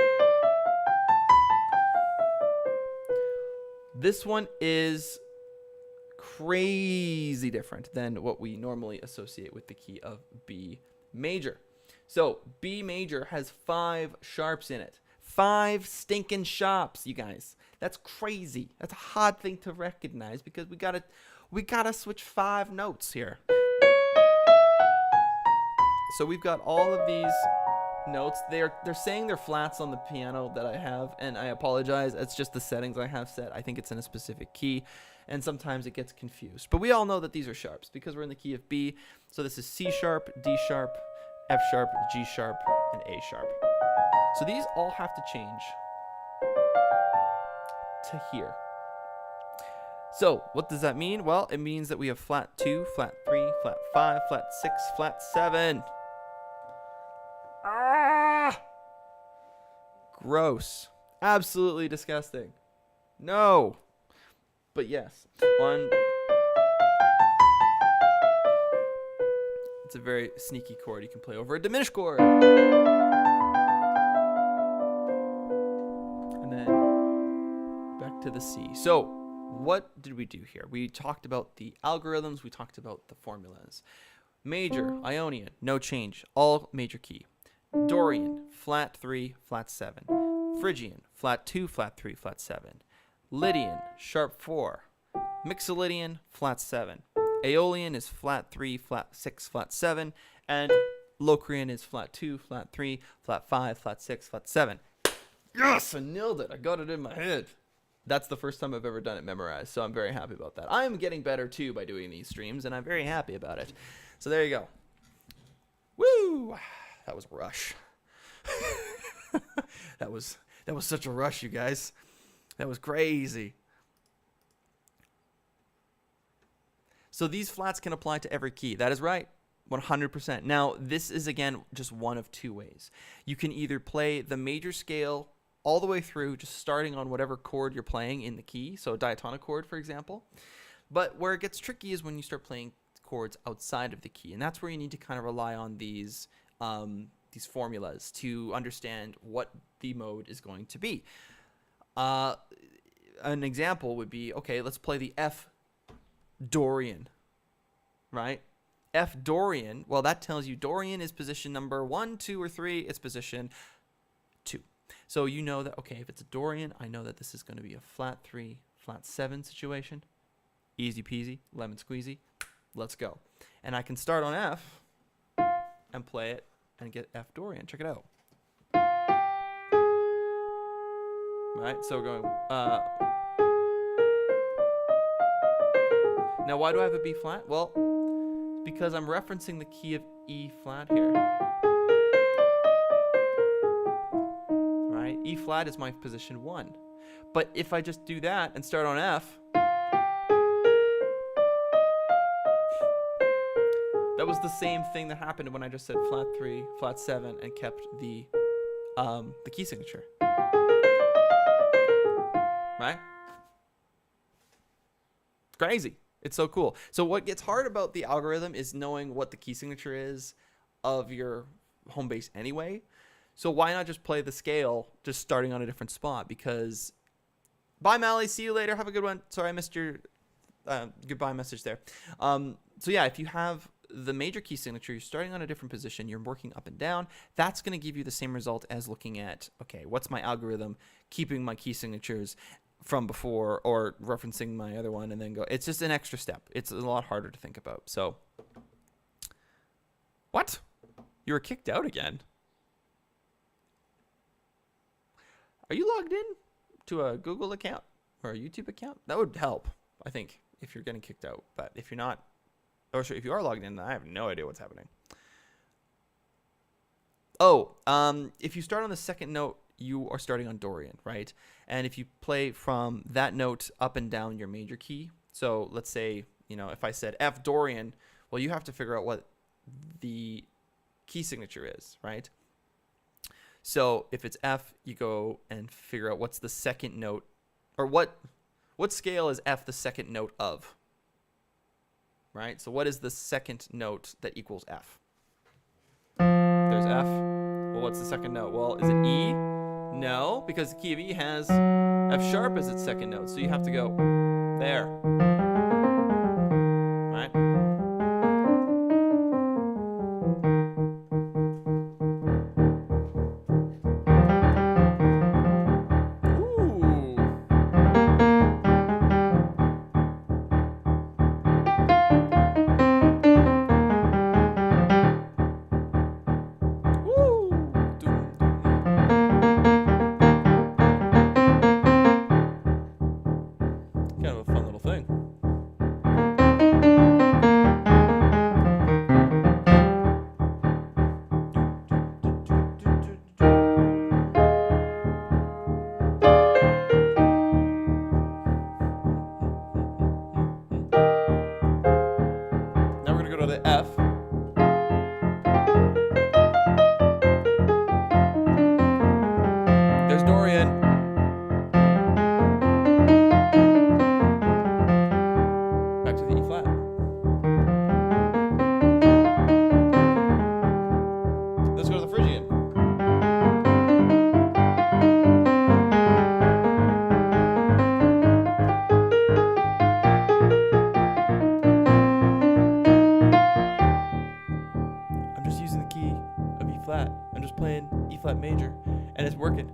This one is crazy different than what we normally associate with the key of B major. So B major has 5 sharps in it. 5 stinking sharps, you guys. That's crazy. That's a hard thing to recognize because we gotta switch 5 notes here. So we've got all of these notes. They're saying they're flats on the piano that I have, and I apologize. It's just the settings I have set. I think it's in a specific key, and sometimes it gets confused. But we all know that these are sharps because we're in the key of B. So this is C sharp, D sharp, F sharp, G sharp, and A sharp. So these all have to change to here. So what does that mean? Well, it means that we have flat 2, flat 3, flat 5, flat 6, flat 7. Gross. Absolutely disgusting. No. But yes. 1. It's a very sneaky chord you can play over a diminished chord. And then back to the C. So what did we do here? We talked about the algorithms. We talked about the formulas. Major, Ionian, no change. All major key. Dorian, flat 3, flat 7. Phrygian, flat 2, flat 3, flat 7. Lydian, sharp 4. Mixolydian, flat 7. Aeolian is flat 3, flat 6, flat 7. And Locrian is flat 2, flat 3, flat 5, flat 6, flat 7. Yes, I nailed it. I got it in my head. That's the first time I've ever done it memorized, so I'm very happy about that. I'm getting better, too, by doing these streams, and I'm very happy about it. So there you go. Woo! That was a rush. That was such a rush, you guys. That was crazy. So these flats can apply to every key. That is right. 100%. Now, this is, again, just one of 2 ways. You can either play the major scale all the way through, just starting on whatever chord you're playing in the key. So a diatonic chord, for example. But where it gets tricky is when you start playing chords outside of the key. And that's where you need to kind of rely on these formulas to understand what the mode is going to be. An example would be, okay, let's play the F Dorian, right? F Dorian, well, that tells you Dorian is position number 1, 2, or 3. It's position 2. So you know that, okay, if it's a Dorian, I know that this is going to be a flat 3, flat 7 situation. Easy peasy, lemon squeezy. Let's go. And I can start on F and play it and get F Dorian. Check it out. Right, so we're going... Now, why do I have a B flat? Well, because I'm referencing the key of E flat here. right? E flat is my position 1. But if I just do that and start on F, that was the same thing that happened when I just said flat 3, flat 7, and kept the key signature. Right? It's crazy. It's so cool. So what gets hard about the algorithm is knowing what the key signature is of your home base anyway. So why not just play the scale just starting on a different spot? Because bye, Mally. See you later. Have a good one. Sorry, I missed your goodbye message there. So yeah, if you have the major key signature, you're starting on a different position, you're working up and down, that's going to give you the same result as looking at, okay, what's my algorithm, keeping my key signatures from before or referencing my other one and then go. It's just an extra step. It's a lot harder to think about. So what? You were kicked out again? Are you logged in to a Google account or a YouTube account? That would help, I think, if you're getting kicked out. But if you're not, or sorry, if you are logged in, I have no idea what's happening. Oh, if you start on the second note, you are starting on Dorian, right? And if you play from that note up and down your major key, so let's say, you know, if I said F Dorian, well, you have to figure out what the key signature is, right? So if it's F, you go and figure out what's the second note, or what scale is F the second note of, right? So what is the second note that equals F? There's F. Well, what's the second note? Well, is it E? No, because the key of E has F sharp as its second note. So you have to go there, right?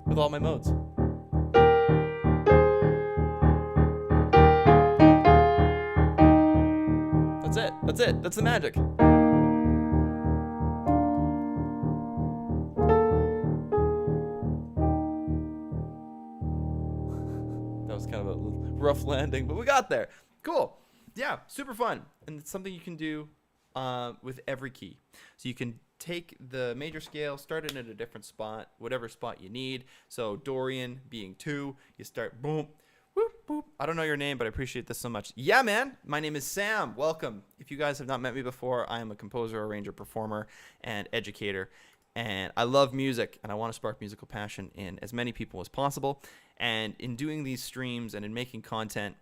With all my modes. That's it. That's it. That's the magic. That was kind of a rough landing, but we got there. Cool. Yeah, super fun. And it's something you can do with every key. So you can take the major scale, start it at a different spot, whatever spot you need. So Dorian being 2, you start boom, whoop, boop. I don't know your name, but I appreciate this so much. Yeah, man. My name is Sam. Welcome. If you guys have not met me before, I am a composer, arranger, performer, and educator. And I love music, and I want to spark musical passion in as many people as possible. And in doing these streams and in making content,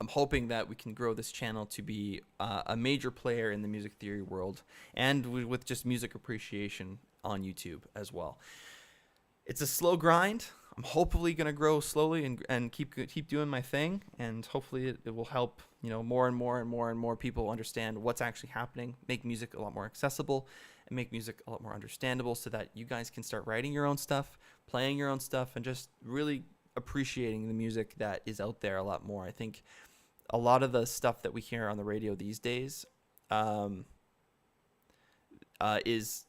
I'm hoping that we can grow this channel to be a major player in the music theory world and with just music appreciation on YouTube as well. It's a slow grind. I'm hopefully going to grow slowly and keep doing my thing, and hopefully it will help, you know, more and more people understand what's actually happening, make music a lot more accessible, and make music a lot more understandable so that you guys can start writing your own stuff, playing your own stuff, and just really appreciating the music that is out there a lot more. I think a lot of the stuff that we hear on the radio these days is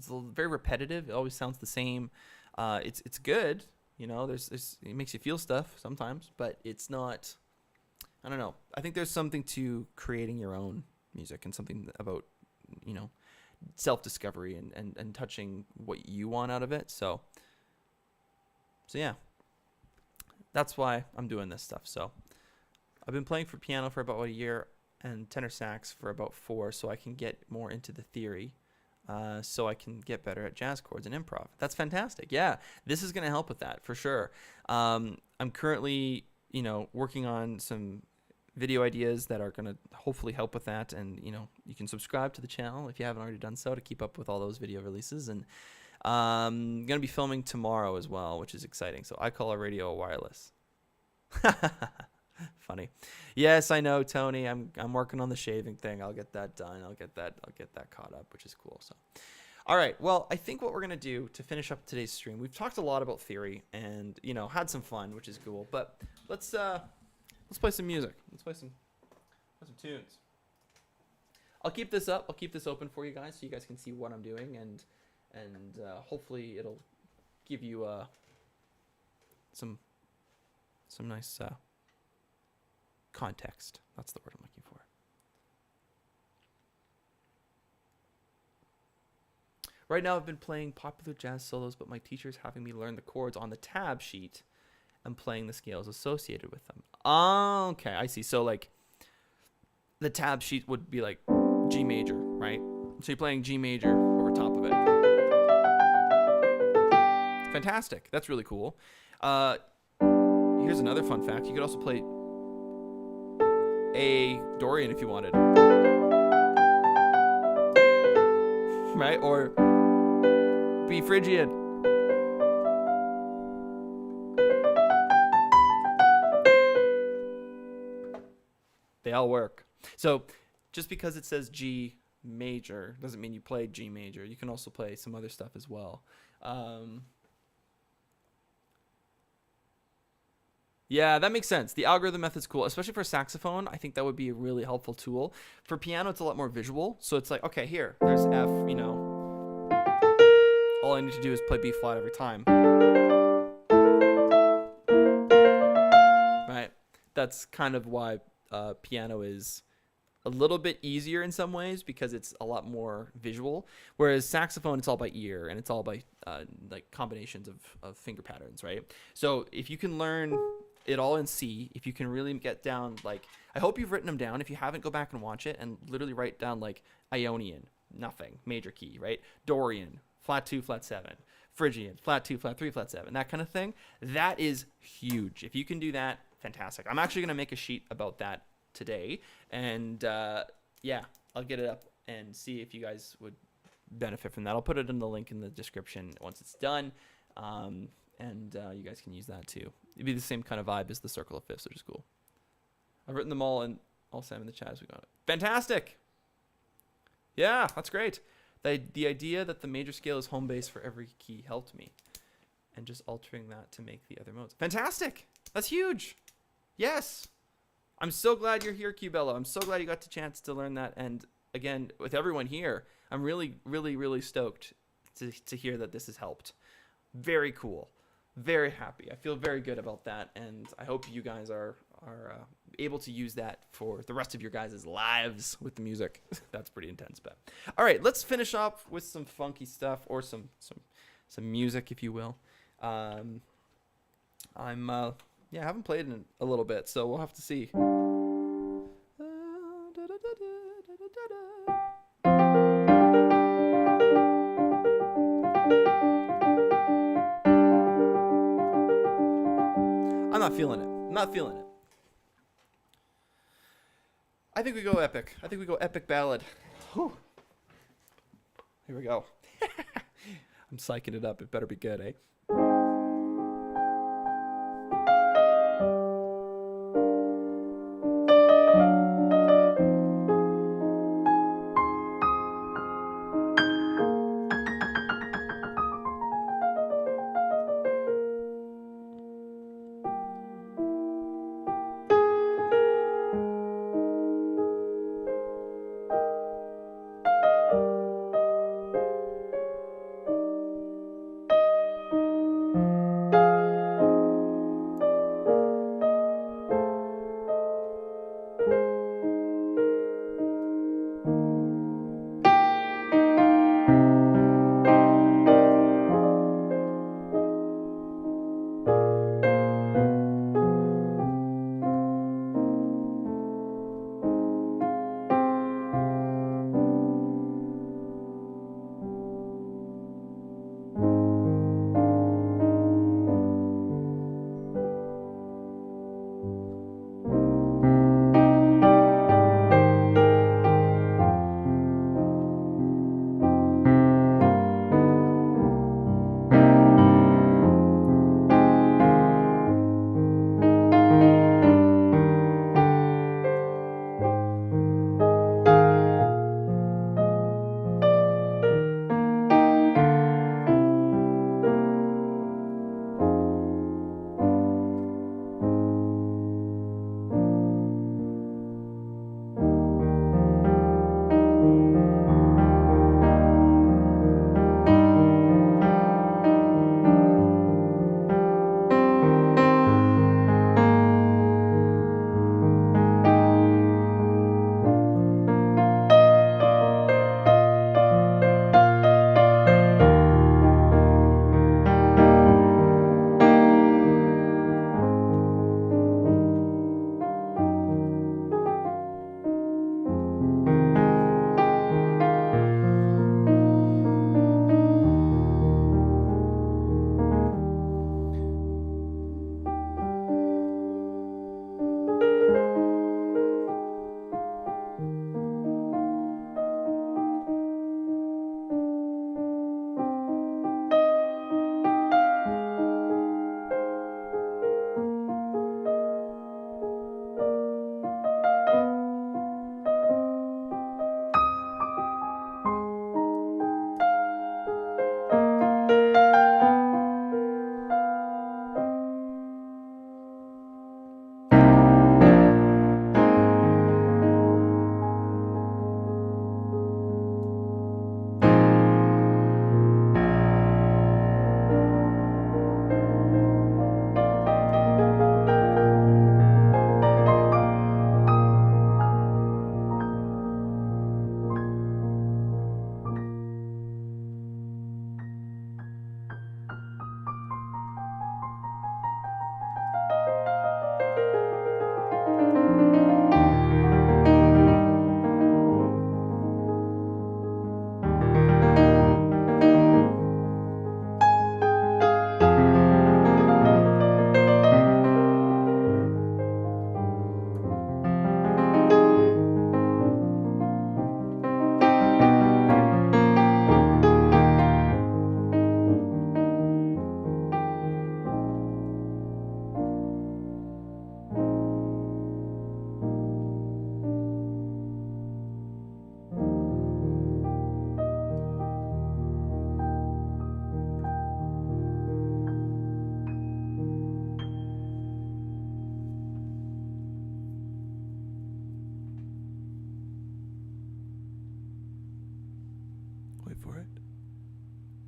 very repetitive. It always sounds the same. It's good, you know. It makes you feel stuff sometimes, but it's not. I don't know. I think there's something to creating your own music and something about, you know, self-discovery and touching what you want out of it. So yeah, that's why I'm doing this stuff. So I've been playing for piano for about a year and tenor sax for about 4, so I can get more into the theory, so I can get better at jazz chords and improv. That's fantastic. Yeah, this is going to help with that for sure. I'm currently, working on some video ideas that are going to hopefully help with that, and you can subscribe to the channel if you haven't already done so to keep up with all those video releases. And I'm going to be filming tomorrow as well, which is exciting. So I call our radio a wireless. Funny. Yes, I know, Tony. I'm working on the shaving thing. I'll get that done. I'll get that caught up, which is cool. So all right, well, I think what we're going to do to finish up today's stream, we've talked a lot about theory and had some fun, which is cool, but let's play some music. Let's play some tunes. I'll keep this up. I'll keep this open for you guys so you guys can see what I'm doing, and hopefully it'll give you some nice context. That's the word I'm looking for. Right now I've been playing popular jazz solos, but my teacher's having me learn the chords on the tab sheet and playing the scales associated with them. Okay, I see. So like the tab sheet would be like G major, right? So you're playing G major over top of it. Fantastic. That's really cool. Here's another fun fact. You could also play A Dorian if you wanted. Right? Or B Phrygian. They all work. So just because it says G major doesn't mean you play G major. You can also play some other stuff as well. Yeah, that makes sense. The algorithm method's cool, especially for saxophone. I think that would be a really helpful tool. For piano, it's a lot more visual. So it's like, okay, here, there's F, all I need to do is play B flat every time. Right? That's kind of why piano is a little bit easier in some ways, because it's a lot more visual. Whereas saxophone, it's all by ear, and it's all by like combinations of finger patterns, right? So if you can learn it all in C, if you can really get down, like, I hope you've written them down. If you haven't, go back and watch it and literally write down like Ionian, nothing, major key, right? Dorian, flat 2, flat 7. Phrygian, flat 2, flat 3, flat 7, that kind of thing. That is huge. If you can do that, fantastic. I'm actually going to make a sheet about that today, and yeah, I'll get it up and see if you guys would benefit from that. I'll put it in the link in the description once it's done, and you guys can use that too. It'd be the same kind of vibe as the circle of fifths, which is cool. I've written them all, and all Sam in the chat as we got it. Fantastic. Yeah, that's great. The idea that the major scale is home base for every key helped me, and just altering that to make the other modes. Fantastic. That's huge. Yes. I'm so glad you're here, Cubello. I'm so glad you got the chance to learn that. And again, with everyone here, I'm really, really, really stoked to hear that this has helped. Very cool. Very happy. I feel very good about that. And I hope you guys are able to use that for the rest of your guys' lives with the music. That's pretty intense, but all right, let's finish up with some funky stuff, or some music, if you will. Yeah, I haven't played in a little bit, so we'll have to see. I'm not feeling it. I'm not feeling it. I think we go epic. I think we go epic ballad. Whew. Here we go. I'm psyching it up. It better be good, eh?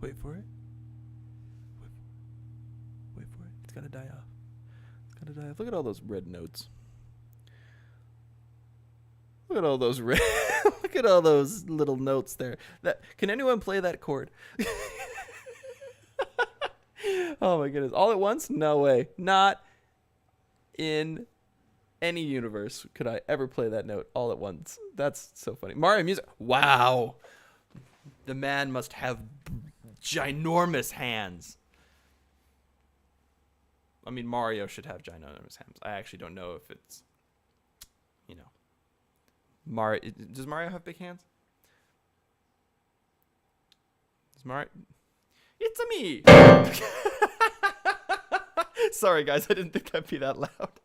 Wait for it. Wait for it. It's gotta die off. It's gotta die off. Look at all those red notes. Look at all those red. Look at all those little notes there. That can anyone play that chord? Oh my goodness! All at once? No way. Not in any universe could I ever play that note all at once. That's so funny. Mario music. Wow. The man must have ginormous hands. I mean, Mario should have ginormous hands. I actually don't know if it's, you know, Mario. Does Mario have big hands? Does Mario? It's a me. Sorry, guys. I didn't think I'd be that loud.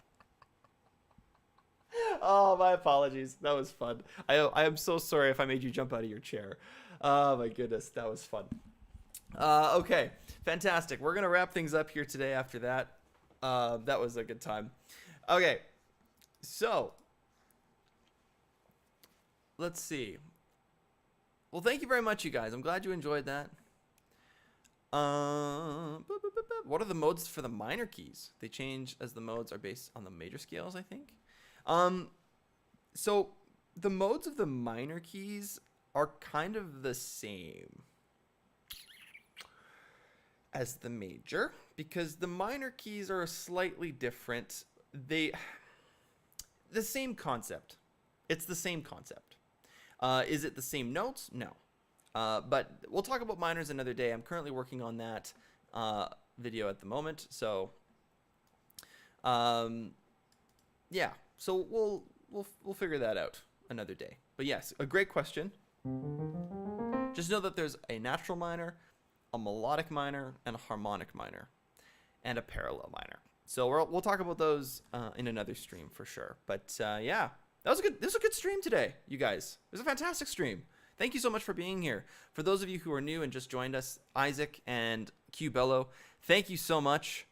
Oh, my apologies. That was fun. I am so sorry if I made you jump out of your chair. Oh, my goodness. That was fun. Okay. Fantastic. We're going to wrap things up here today after that. That was a good time. Okay. So, let's see. Well, thank you very much, you guys. I'm glad you enjoyed that. What are the modes for the minor keys? They change as the modes are based on the major scales, I think. So the modes of the minor keys are kind of the same as the major, because the minor keys are slightly different. The same concept. It's the same concept. Is it the same notes? No. But we'll talk about minors another day. I'm currently working on that video at the moment. So, yeah. So we'll figure that out another day. But yes, a great question. Just know that there's a natural minor, a melodic minor, and a harmonic minor, and a parallel minor. So we'll talk about those in another stream for sure. But yeah, this was a good stream today, you guys. It was a fantastic stream. Thank you so much for being here. For those of you who are new and just joined us, Isaac and Q Bello, thank you so much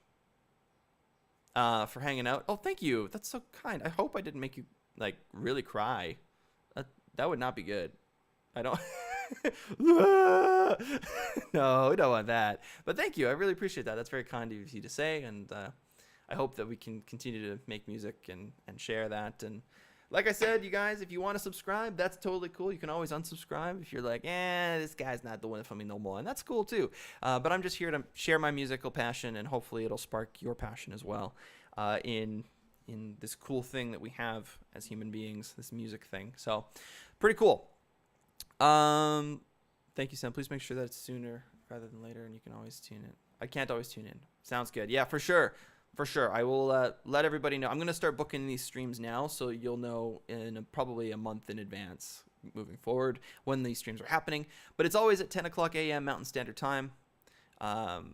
for hanging out. Oh, thank you. That's so kind. I hope I didn't make you like really cry. That would not be good. I don't. No, we don't want that. But thank you. I really appreciate that. That's very kind of you to say, and I hope that we can continue to make music and share that. And like I said, you guys, if you want to subscribe, that's totally cool. You can always unsubscribe if you're like, this guy's not doing it for me no more. And that's cool too. But I'm just here to share my musical passion, and hopefully it'll spark your passion as well in this cool thing that we have as human beings, this music thing. So pretty cool. Thank you, Sam. Please make sure that it's sooner rather than later, and you can always tune in. I can't always tune in. Sounds good. Yeah, for sure. For sure. I will let everybody know. I'm going to start booking these streams now, so you'll know in probably a month in advance moving forward when these streams are happening. But it's always at 10 o'clock a.m. Mountain Standard Time. So,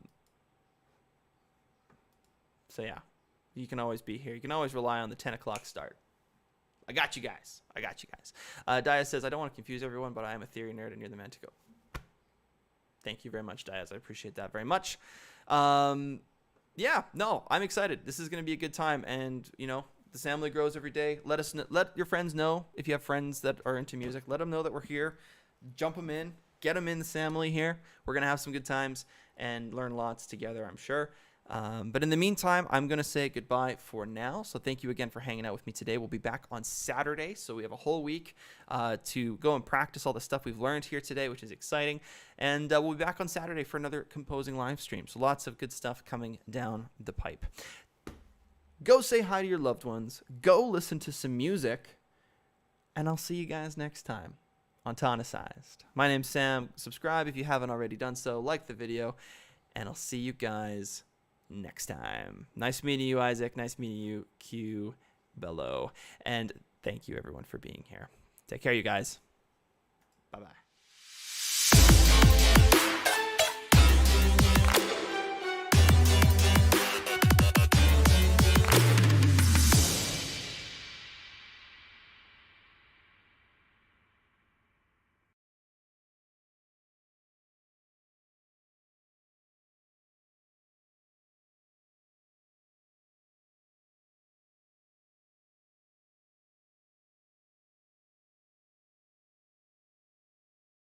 yeah, you can always be here. You can always rely on the 10 o'clock start. I got you guys. I got you guys. Diaz says, I don't want to confuse everyone, but I am a theory nerd and you're the man to go. Thank you very much, Diaz. I appreciate that very much. Yeah, no, I'm excited. This is going to be a good time. And, you know, the family grows every day. Let your friends know if you have friends that are into music. Let them know that we're here. Jump them in. Get them in the family here. We're going to have some good times and learn lots together, I'm sure. But in the meantime, I'm going to say goodbye for now. So thank you again for hanging out with me today. We'll be back on Saturday. So we have a whole week to go and practice all the stuff we've learned here today, which is exciting. And we'll be back on Saturday for another composing live stream. So lots of good stuff coming down the pipe. Go say hi to your loved ones. Go listen to some music. And I'll see you guys next time on Tonicized. My name's Sam. Subscribe if you haven't already done so. Like the video. And I'll see you guys next time. Nice meeting you, Isaac. Nice meeting you, Q Bello. And thank you, everyone, for being here. Take care, you guys. Bye-bye.